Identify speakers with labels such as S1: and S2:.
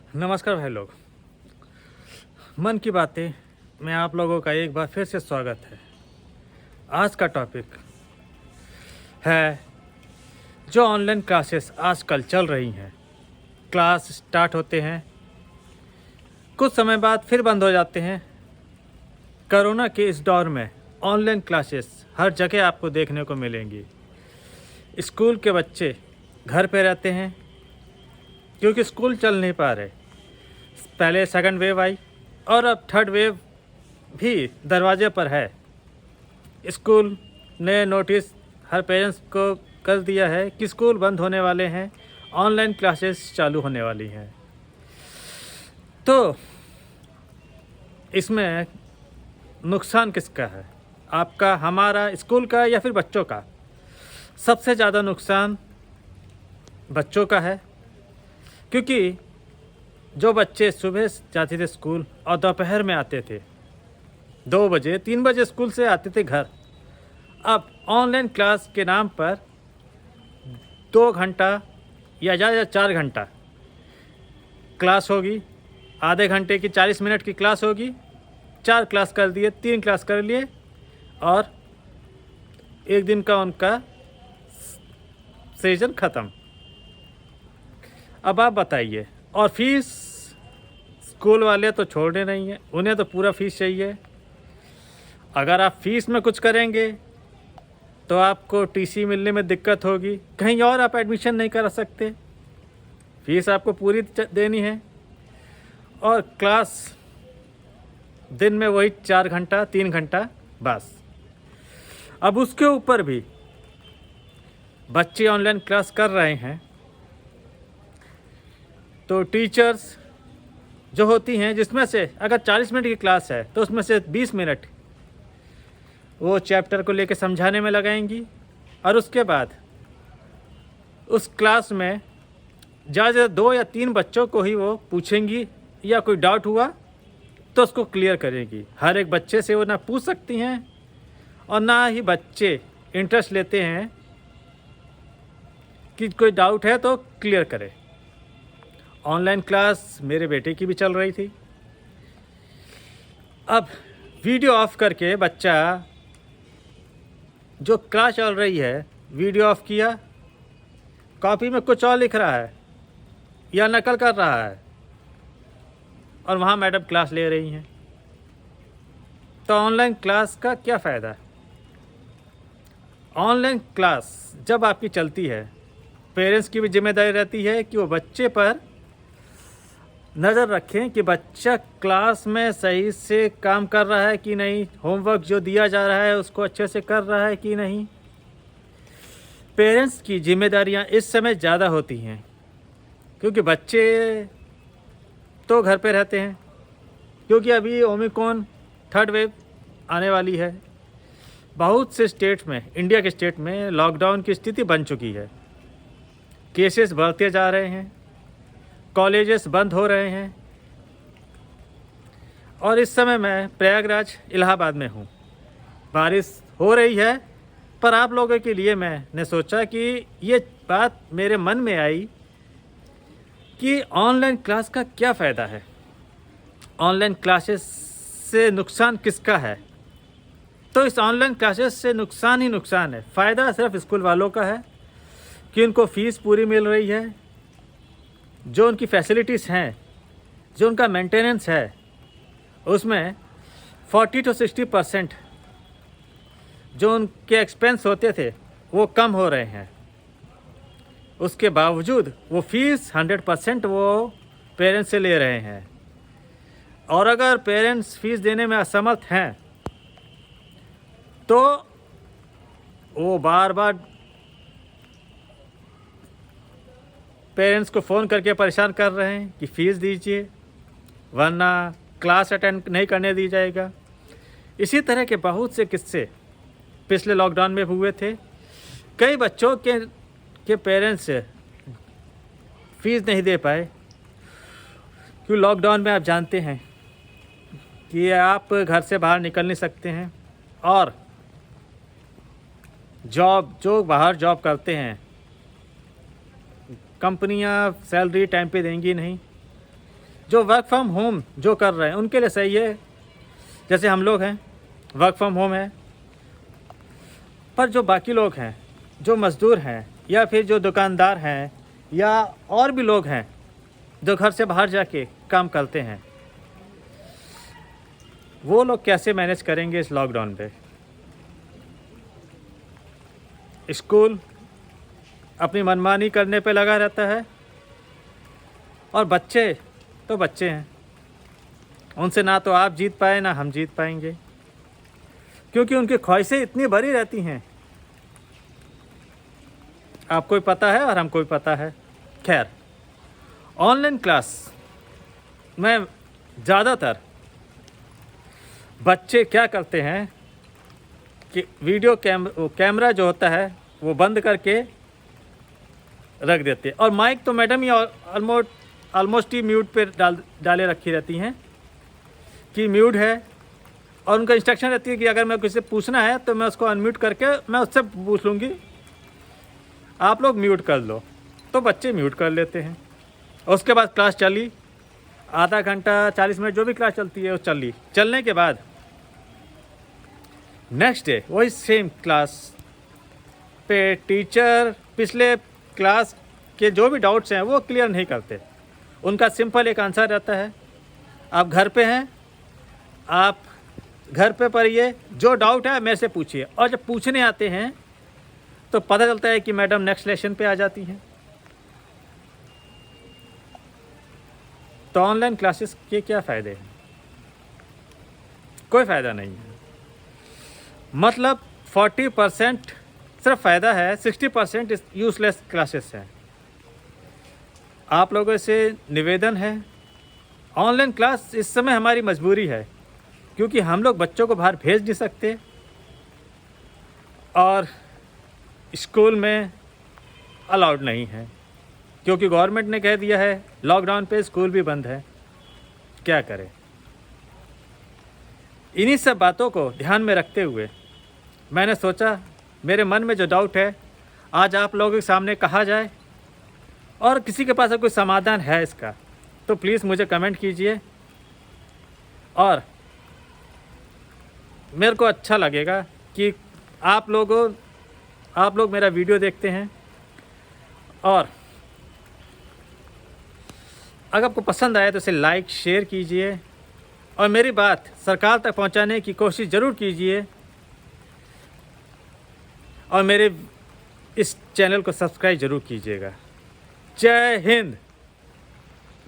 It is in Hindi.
S1: नमस्कार भाई लोग। मन की बातें में आप लोगों का एक बार फिर से स्वागत है। आज का टॉपिक है जो ऑनलाइन क्लासेस आजकल चल रही हैं। क्लास स्टार्ट होते हैं, कुछ समय बाद फिर बंद हो जाते हैं। कोरोना के इस दौर में ऑनलाइन क्लासेस हर जगह आपको देखने को मिलेंगी। स्कूल के बच्चे घर पे रहते हैं क्योंकि स्कूल चल नहीं पा रहे। पहले सेकंड वेव आई और अब थर्ड वेव भी दरवाजे पर है। स्कूल ने नोटिस हर पेरेंट्स को कर दिया है कि स्कूल बंद होने वाले हैं, ऑनलाइन क्लासेस चालू होने वाली हैं। तो इसमें नुकसान किसका है? आपका, हमारा, स्कूल का या फिर बच्चों का? सबसे ज़्यादा नुकसान बच्चों का है, क्योंकि जो बच्चे सुबह जाते थे स्कूल और दोपहर में आते थे, 2 बजे 3 बजे स्कूल से आते थे घर, अब ऑनलाइन क्लास के नाम पर 2 घंटा या ज़्यादा 4 घंटा क्लास होगी। आधे घंटे की 40 मिनट की क्लास होगी, 4 क्लास कर दिए, 3 क्लास कर लिए और एक दिन का उनका सेशन ख़त्म। अब आप बताइए। और फीस स्कूल वाले तो छोड़ने नहीं हैं, उन्हें तो पूरा फीस चाहिए। अगर आप फीस में कुछ करेंगे तो आपको टीसी मिलने में दिक्कत होगी, कहीं और आप एडमिशन नहीं करा सकते। फीस आपको पूरी देनी है और क्लास दिन में वही 4 घंटा 3 घंटा बस। अब उसके ऊपर भी बच्चे ऑनलाइन क्लास कर रहे हैं तो टीचर्स जो होती हैं, जिसमें से अगर 40 मिनट की क्लास है तो उसमें से 20 मिनट वो चैप्टर को लेकर समझाने में लगाएंगी और उसके बाद उस क्लास में ज़्यादा 2 या 3 बच्चों को ही वो पूछेंगी या कोई डाउट हुआ तो उसको क्लियर करेगी। हर एक बच्चे से वो ना पूछ सकती हैं और ना ही बच्चे इंटरेस्ट लेते हैं कि कोई डाउट है तो क्लियर करे। ऑनलाइन क्लास मेरे बेटे की भी चल रही थी। अब वीडियो ऑफ करके बच्चा जो क्लास चल रही है वीडियो ऑफ किया, कॉपी में कुछ और लिख रहा है या नकल कर रहा है और वहाँ मैडम क्लास ले रही हैं। तो ऑनलाइन क्लास का क्या फ़ायदा? ऑनलाइन क्लास जब आपकी चलती है, पेरेंट्स की भी जिम्मेदारी रहती है कि वो बच्चे पर नज़र रखें कि बच्चा क्लास में सही से काम कर रहा है कि नहीं, होमवर्क जो दिया जा रहा है उसको अच्छे से कर रहा है कि नहीं। पेरेंट्स की जिम्मेदारियां इस समय ज़्यादा होती हैं क्योंकि बच्चे तो घर पे रहते हैं, क्योंकि अभी ओमिक्रॉन थर्ड वेव आने वाली है। बहुत से स्टेट में, इंडिया के स्टेट में लॉकडाउन की स्थिति बन चुकी है। केसेस बढ़ते जा रहे हैं, कॉलेजेस बंद हो रहे हैं और इस समय मैं प्रयागराज इलाहाबाद में हूँ। बारिश हो रही है, पर आप लोगों के लिए मैंने सोचा कि ये बात मेरे मन में आई कि ऑनलाइन क्लास का क्या फ़ायदा है, ऑनलाइन क्लासेस से नुकसान किसका है। तो इस ऑनलाइन क्लासेस से नुकसान ही नुकसान है। फ़ायदा सिर्फ स्कूल वालों का है कि उनको फ़ीस पूरी मिल रही है, जो उनकी फैसिलिटीज़ हैं, जो उनका मेंटेनेंस है, उसमें 40 to 60% जो उनके एक्सपेंस होते थे वो कम हो रहे हैं। उसके बावजूद वो फीस 100% वो पेरेंट्स से ले रहे हैं। और अगर पेरेंट्स फीस देने में असमर्थ हैं तो वो बार बार पेरेंट्स को फ़ोन करके परेशान कर रहे हैं कि फ़ीस दीजिए वरना क्लास अटेंड नहीं करने दी जाएगा। इसी तरह के बहुत से किस्से पिछले लॉकडाउन में हुए थे। कई बच्चों के पेरेंट्स फ़ीस नहीं दे पाए क्योंकि लॉकडाउन में आप जानते हैं कि आप घर से बाहर निकल नहीं सकते हैं और जो बाहर जॉब करते हैं कंपनियां सैलरी टाइम पे देंगी नहीं। जो वर्क फ्रॉम होम जो कर रहे हैं उनके लिए सही है, जैसे हम लोग हैं वर्क फ्रॉम होम है। पर जो बाकी लोग हैं, जो मज़दूर हैं या फिर जो दुकानदार हैं या और भी लोग हैं जो घर से बाहर जाके काम करते हैं, वो लोग कैसे मैनेज करेंगे इस लॉकडाउन पे? स्कूल अपनी मनमानी करने पे लगा रहता है और बच्चे तो बच्चे हैं, उनसे ना तो आप जीत पाए ना हम जीत पाएंगे, क्योंकि उनकी ख्वाहिशें इतनी भरी रहती हैं, आपको भी पता है और हमको भी पता है। खैर, ऑनलाइन क्लास में ज़्यादातर बच्चे क्या करते हैं कि वीडियो कैमरा जो होता है वो बंद करके रख देते हैं, और माइक तो मैडम ही ऑलमोस्ट ही म्यूट पे डाले रखी रहती हैं कि म्यूट है, और उनका इंस्ट्रक्शन रहती है कि अगर मैं किसी से पूछना है तो मैं उसको अनम्यूट करके मैं उससे पूछ लूँगी, आप लोग म्यूट कर लो। तो बच्चे म्यूट कर लेते हैं। उसके बाद क्लास चली, आधा घंटा 40 मिनट जो भी क्लास चलती है वो चलने के बाद नेक्स्ट डे वही सेम क्लास पे टीचर पिछले क्लास के जो भी डाउट्स हैं वो क्लियर नहीं करते। उनका सिंपल एक आंसर रहता है, आप घर पे हैं, आप घर पे पढ़िए, जो डाउट है मेरे से पूछिए। और जब पूछने आते हैं तो पता चलता है कि मैडम नेक्स्ट लेसन पे आ जाती हैं। तो ऑनलाइन क्लासेस के क्या फ़ायदे हैं? कोई फ़ायदा नहीं है। मतलब 40% सिर्फ फ़ायदा है, 60% यूज़लेस क्लासेस हैं। आप लोगों से निवेदन है, ऑनलाइन क्लास इस समय हमारी मजबूरी है, क्योंकि हम लोग बच्चों को बाहर भेज नहीं सकते और स्कूल में अलाउड नहीं है, क्योंकि गवर्नमेंट ने कह दिया है लॉकडाउन पे स्कूल भी बंद है। क्या करें? इन्हीं सब बातों को ध्यान में रखते हुए मैंने सोचा मेरे मन में जो डाउट है आज आप लोगों के सामने कहा जाए, और किसी के पास कोई समाधान है इसका तो प्लीज़ मुझे कमेंट कीजिए, और मेरे को अच्छा लगेगा कि आप लोग मेरा वीडियो देखते हैं, और अगर आपको पसंद आए तो इसे लाइक शेयर कीजिए और मेरी बात सरकार तक पहुंचाने की कोशिश ज़रूर कीजिए, और मेरे इस चैनल को सब्सक्राइब ज़रूर कीजिएगा। जय हिंद।